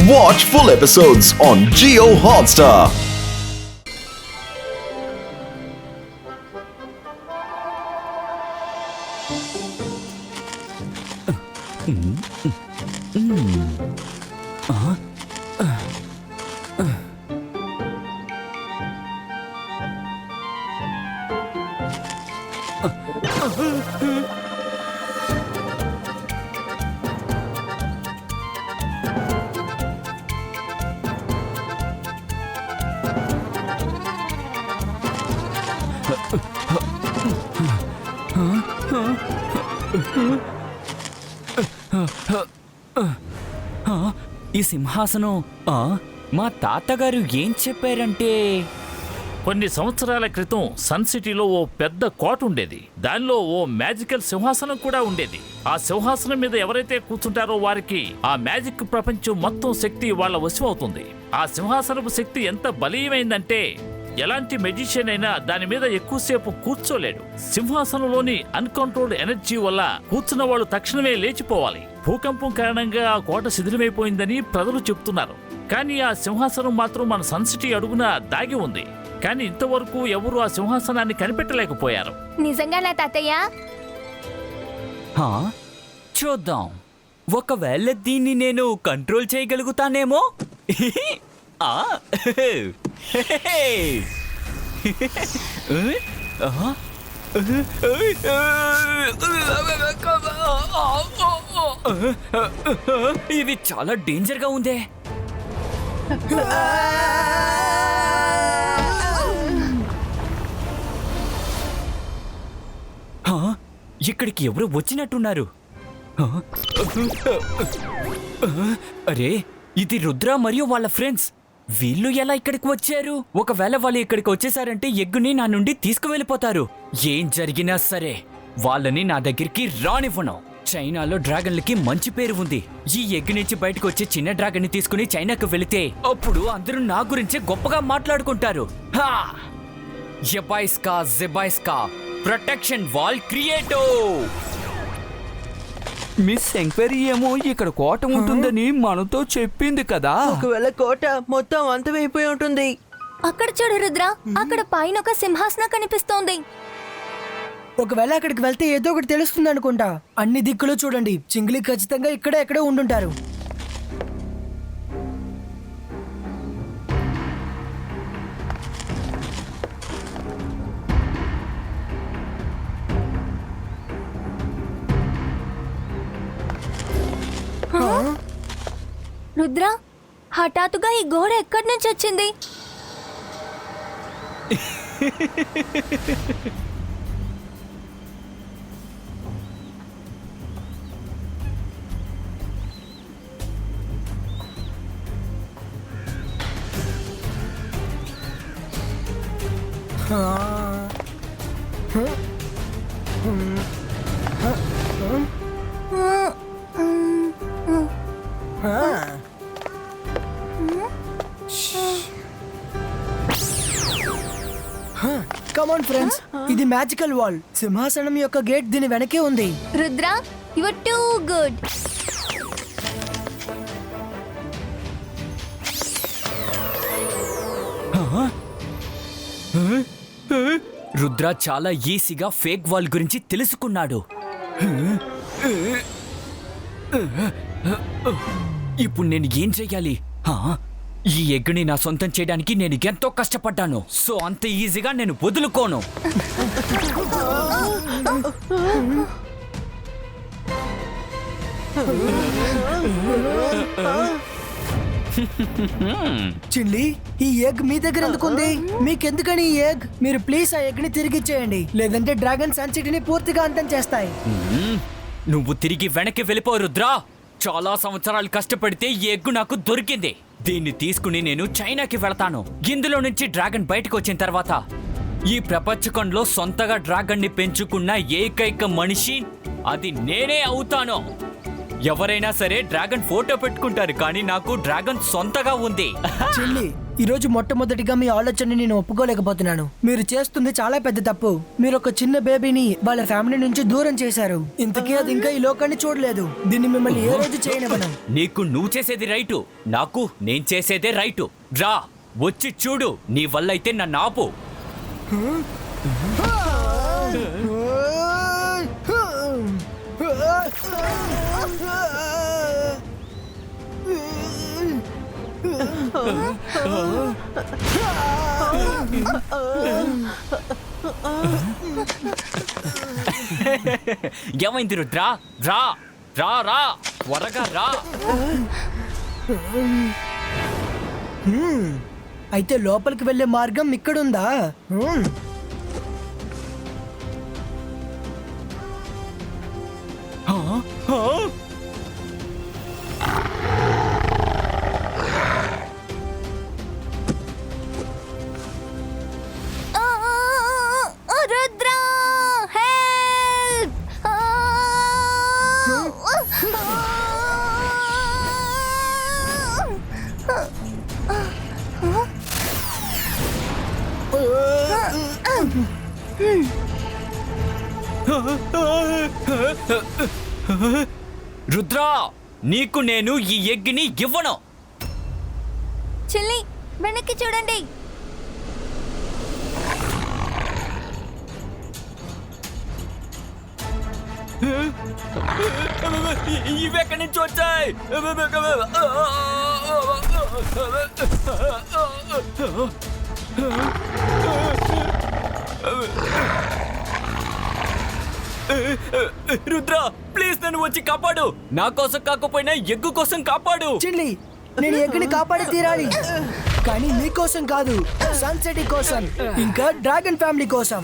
Watch full episodes on Jio Hotstar. ఈ సింహాసనం మా తాతగారు ఏం చెప్పారంటే కొన్ని సంవత్సరాల క్రితం సన్ సిటీలో ఓ పెద్ద కోట ఉండేది. దానిలో ఓ మ్యాజికల్ సింహాసనం కూడా ఉండేది. ఆ సింహాసనం మీద ఎవరైతే కూర్చుంటారో వారికి ఆ మ్యాజిక్ ప్రపంచం మొత్తం శక్తి వాళ్ళ వశం అవుతుంది. ఆ సింహాసనపు శక్తి ఎంత బలీయమైందంటే ఎలాంటి మెజిషియన్ అయినా దాని మీద ఎక్కువసేపు కూర్చోలేడు. సింహాసనంలోని అన్కంట్రోల్డ్ ఎనర్జీ వల్ల కూర్చున్న వాళ్ళు తక్షణమే లేచిపోవాలి. భూకంపం కారణంగా ఆ కోట శిథిలమైపోయిందని ప్రజలు చెప్తున్నారు. కానీ ఆ సింహాసనం మాత్రం మన సన్ సిటీ అడుగున దాగి ఉంది. కానీ ఇంతవరకు ఎవరు ఆ సింహాసనాన్ని కనిపెట్టలేకపోయారు. నిజంగా నా తాతయ్య? చూద్దాం, ఒకవేళ దీన్ని నేను కంట్రోల్ చేయగలుగుతానేమో. ఇది చాలా డేంజర్ గా ఉందే. ఇక్కడికి ఎవరు వచ్చినట్టున్నారు. అరే, ఇది రుద్ర మరియు వాళ్ళ ఫ్రెండ్స్. వీళ్ళు ఎలా ఇక్కడికి వచ్చారు? ఒకవేళ వాళ్ళు ఇక్కడికి వచ్చేసారంటే ఎగ్గుని నా నుండి తీసుకువెళ్ళిపోతారు. ఏం జరిగినా సరే వాళ్ళని నా దగ్గరికి రానివ్వను. చైనాలో డ్రాగన్లకి మంచి పేరు ఉంది. ఈ ఎగ్ నుంచి బయటకు వచ్చే చిన్న డ్రాగన్ ని తీసుకుని చైనాకు వెళితే అప్పుడు అందరూ నా గురించి గొప్పగా మాట్లాడుకుంటారు. జెబాయిస్కా జెబాయిస్కా ప్రొటెక్షన్ వాల్ క్రియేటో. మిస్ ఎంక్వైరీ ఏమో ఇక్కడ కోట ఉంటుందని మనతో చెప్పింది కదా. ఒకవేళ కోట మొత్తం అంతమైపోయి ఉంటుంది. అక్కడ చూడు రుద్ర, అక్కడ పైన ఒక సింహాసనం కనిపిస్తోంది. ఒకవేళ అక్కడికి వెళ్తే ఏదో ఒకటి తెలుస్తుంది అనుకుంటా. అన్ని దిక్కులు చూడండి, చింగిలి ఖచ్చితంగా ఇక్కడే ఎక్కడో ఉండుంటారు. రుద్ర, హఠాత్తుగా ఈ గోడ ఎక్కడి నుంచి వచ్చింది? కమాన్ ఫ్రెండ్స్, ఇది మ్యాజికల్ వాల్. సింహాసనం యొక్క గేట్ దీని వెనకే ఉంది. Rudra, you are too good. Rudra చాలా ఈజీగా ఫేక్ వాల్ గురించి తెలుసుకున్నాడు. ఇప్పుడు నేను ఏం చెయ్యాలి? ఈ ఎగ్గుని నా సొంతం చేయడానికి నేను ఎంతో కష్టపడ్డాను. సో అంత ఈజీగా నేను వదులుకోను. చిల్లి, ఈ ఎగ్ మీ దగ్గర ఎందుకుంది? మీకెందుకని ఈ ఎగ్? మీరు ప్లీజ్ ఆ ఎగ్ ని తిరిగి ఇచ్చేయండి, లేదంటే డ్రాగన్ సన్ సిటీని పూర్తిగా అంతం చేస్తాయి. నువ్వు తిరిగి వెనక్కి వెళ్ళిపో రుద్రా. చాలా సంవత్సరాలు కష్టపడితే ఈ ఎగ్గు నాకు దొరికింది. దీన్ని తీసుకుని నేను చైనాకి వెళతాను. ఇందులో నుంచి డ్రాగన్ బయటకు వచ్చిన తర్వాత ఈ ప్రపంచకంలో సొంతగా డ్రాగన్ ని పెంచుకున్న ఏకైక మనిషి అది నేనే అవుతాను. ఎవరైనా సరే డ్రాగన్ ఫోటో పెట్టుకుంటారు, కానీ నాకు డ్రాగన్ సొంతగా ఉంది. చెల్లి, ఈ రోజు మొట్టమొదటిగా మీ ఆలోచనని నేను ఒప్పుకోలేకపోతున్నాను. మీరు చేస్తుంది చాలా పెద్ద తప్పు. మీరు ఒక చిన్న బేబీని వాళ్ళ ఫ్యామిలీ నుంచి దూరం చేశారు. ఇంతకీ అది ఇంకా ఈ లోకాన్ని చూడలేదు. దీన్ని మిమ్మల్ని ఏ రోజు చేయనివ్వను. నీకు నువ్వు చేసేది రైటు, నాకు నేను చేసేదే రైటు. రా, వచ్చి చూడు. నీ వల్ల అయితే నన్ను ఆపు. ఏమైంది రుద్రా? రా రా రా, త్వరగా రా. అయితే లోపలికి వెళ్ళే మార్గం ఇక్కడుందా? రుద్రా, హెల్ప్! రుద్రా, నీకు నేను ఈ ఎగ్గిని ఇవ్వను. చెల్లి, వెనక్కి చూడండి. ఇవెక్కడి నుంచి వచ్చాయి? రుద్రా, ప్లీజ్ నన్ను వచ్చి కాపాడు. నా కోసం కాకపోయినా ఎగ్గు కోసం కాపాడు. చెల్లి, నేను ఎక్కడిని కాపాడి తీరాలి, కానీ మీకోసం కాదు, సన్సెట్ కోసం, ఇంకా డ్రాగన్ ఫ్యామిలీ కోసం.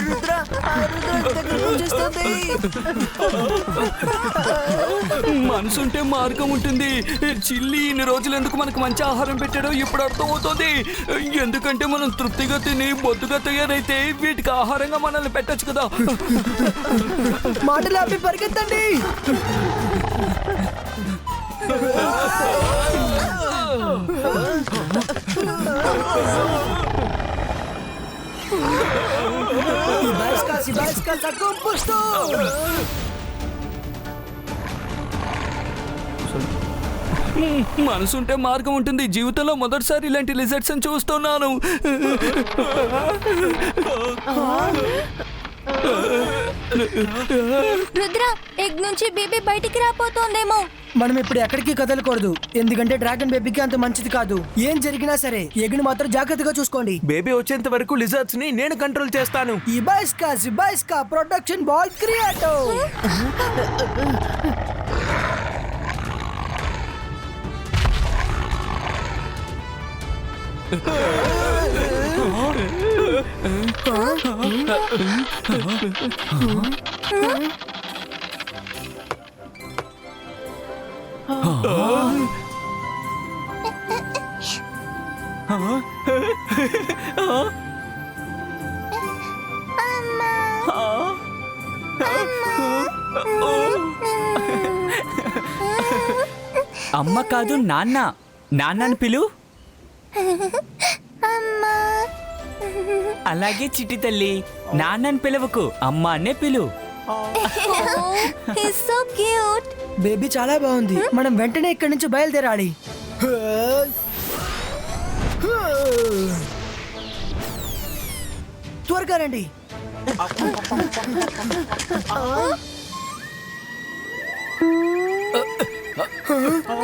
రుద్రా, దగ్గరకు వచ్చేస్తుంది. మనసుంటే మార్గం ఉంటుంది. చిల్లి ఇన్ని రోజులు ఎందుకు మనకు మంచి ఆహారం పెట్టాడో ఇప్పుడు అర్థమవుతుంది. ఎందుకంటే మనం తృప్తిగా తిని బొద్దుగా తయారైతే వీటికి ఆహారంగా మనల్ని పెట్టచ్చు కదా. మాటలు ఆపి పరిగెత్తండి. మనసుంటే మార్గం ఉంటుంది. జీవితంలో మొదటిసారి ఇలాంటి లిజర్ట్స్ అని చూస్తున్నాను. రుద్రా, ఎగ్ నుంచి బేబీ బయటికి రాపోతోందేమో. మనం ఇప్పుడు ఎక్కడికి కదలకూడదు, ఎందుకంటే డ్రాగన్ బేబీకి అంత మంచిది కాదు. ఏం జరిగినా సరే ఎగ్ని మాత్రం జాగ్రత్తగా చూసుకోండి. బేబీ వచ్చేంత వరకు లిజర్డ్స్ ని నేను కంట్రోల్ చేస్తాను. ఇబాయిస్కా ప్రొడక్షన్ బాల్ క్రియేటో. అమ్మ కాదు, నాన్న. నాన్నని పిలు. అలాగే చిట్టి తల్లి, నాన్నని పిలవకు, అమ్మ అనే పిలు. He's so cute. బేబీ చాలా బాగుంది. మనం వెంటనే ఇక్కడి నుంచి బయలుదేరాలి. త్వరగా రండి.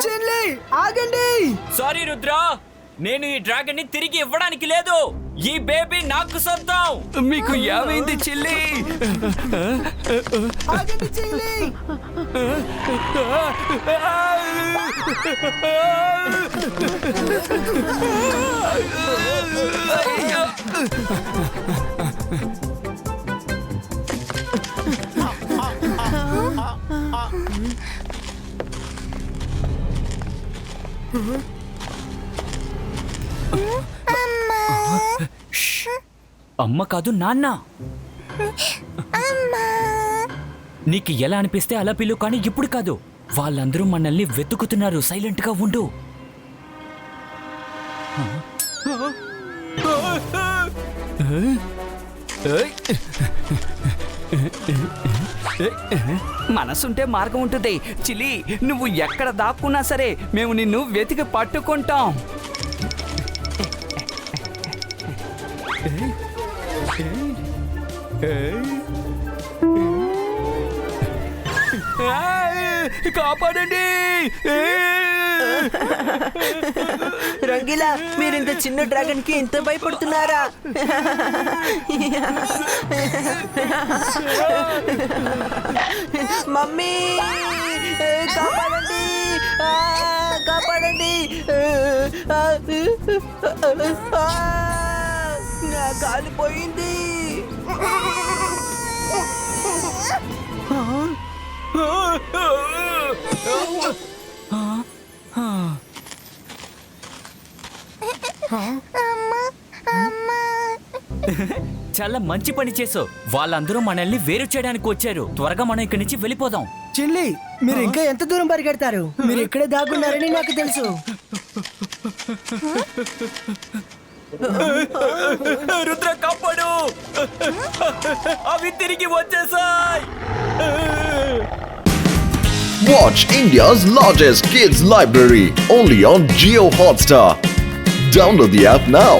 చెల్లి, ఆగండి. సారీ రుద్రా, నేను ఈ డ్రాగన్ ని తిరిగి ఇవ్వడానికి లేదు. ఈ బేబీ నాకు సొంతం. మీకు ఏమైంది చెల్లి? ఆగండి చెల్లి. అమ్మ కాదు, నాన్న. నీకు ఎలా అనిపిస్తే అలా పిలు, కానీ ఇప్పుడు కాదు. వాళ్ళందరూ మనల్ని వెతుకుతున్నారు. సైలెంట్ గా ఉండు. మనసుంటే మార్గం ఉంటుంది. చిలి, నువ్వు ఎక్కడ దాక్కున్నా సరే మేము నిన్ను వెతికి పట్టుకుంటాం. కాపాడండి. రంగీలా, మీరింత చిన్న డ్రాగన్ కి ఇంత భయపడుతున్నారా? మమ్మీ, కాపాడండి, కాపాడండి. నా కాలు పోయింది. చాలా మంచి పని చేసావు. వాళ్ళందరూ మనల్ని వేరు చేయడానికి వచ్చారు. త్వరగా మనం ఇక్కడి నుంచి వెళ్ళిపోదాం. చిల్లి, మీరు ఇంకా ఎంత దూరం పరిగెడతారు? మీరు ఇక్కడే దాగున్నారని నాకు తెలుసు. రుద్ర, కాపాడు. అవి తిరిగి వచ్చేసాయి. Watch India's largest kids library only on Jio Hotstar. Download the app now.